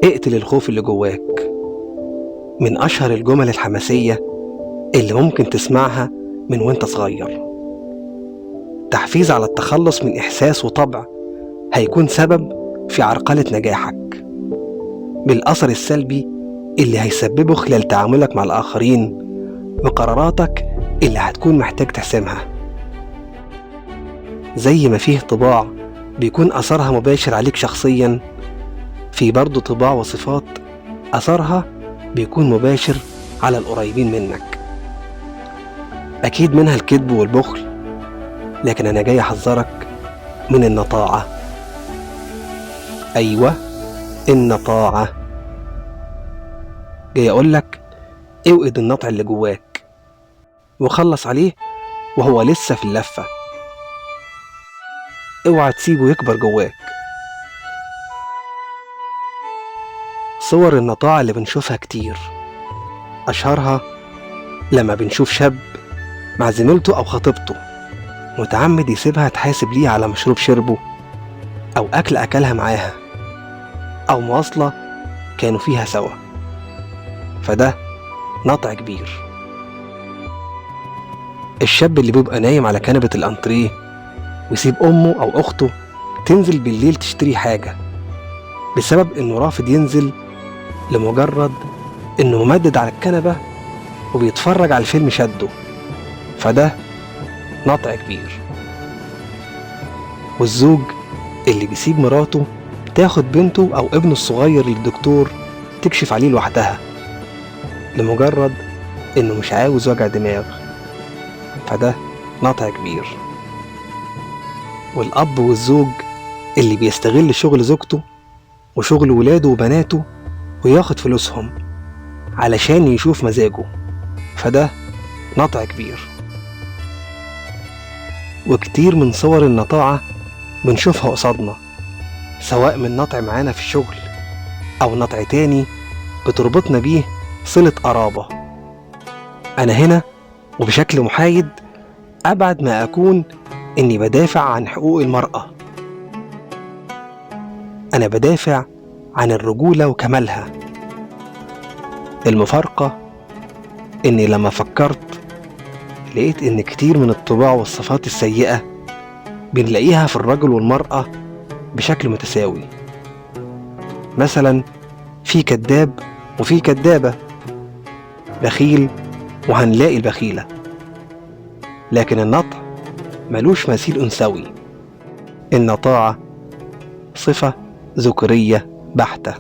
اقتل الخوف اللي جواك، من أشهر الجمل الحماسية اللي ممكن تسمعها من وانت صغير. تحفيز على التخلص من إحساس وطبع هيكون سبب في عرقلة نجاحك، بالأثر السلبي اللي هيسببه خلال تعاملك مع الآخرين وقراراتك اللي هتكون محتاج تحسمها. زي ما فيه طباع بيكون أثرها مباشر عليك شخصيا، في برضه طباع وصفات أثرها بيكون مباشر على القريبين منك. أكيد منها الكذب والبخل، لكن أنا جاي أحذرك من النطاعة. أيوة، النطاعة. جاي أقولك اوقد النطع اللي جواك وخلص عليه وهو لسه في اللفة. اوعى تسيبه يكبر جواك. صور النطاعة اللي بنشوفها كتير، أشهرها لما بنشوف شاب مع زميلته أو خطيبته متعمد يسيبها تحاسب ليه على مشروب شربه، أو أكل أكلها معاها، أو مواصلة كانوا فيها سوا. فده نطع كبير. الشاب اللي بيبقى نايم على كنبة الأنتريه ويسيب أمه أو أخته تنزل بالليل تشتري حاجة بسبب إنه رافض ينزل، لمجرد إنه ممدد على الكنبة وبيتفرج على الفيلم شده. فده نطع كبير. والزوج اللي بيسيب مراته تاخد بنته أو ابنه الصغير للدكتور تكشف عليه لوحدها، لمجرد إنه مش عاوز وجع دماغ. فده نطع كبير. والأب والزوج اللي بيستغل شغل زوجته وشغل ولاده وبناته وياخد فلوسهم علشان يشوف مزاجه. فده نطع كبير. وكتير من صور النطاعة بنشوفها قصادنا، سواء من نطع معانا في الشغل أو نطع تاني بتربطنا بيه صلة قرابة. أنا هنا وبشكل محايد أبعد ما أكون إني بدافع عن حقوق المرأة. أنا بدافع عن الرجولة وكمالها. المفارقة إني لما فكرت لقيت إن كتير من الطباع والصفات السيئة بنلاقيها في الرجل والمرأة بشكل متساوي. مثلا في كذاب وفي كذابة، بخيل وهنلاقي البخيلة. لكن النطع ملوش مثيل أنثوي. النطاعة صفة ذكورية بحتة.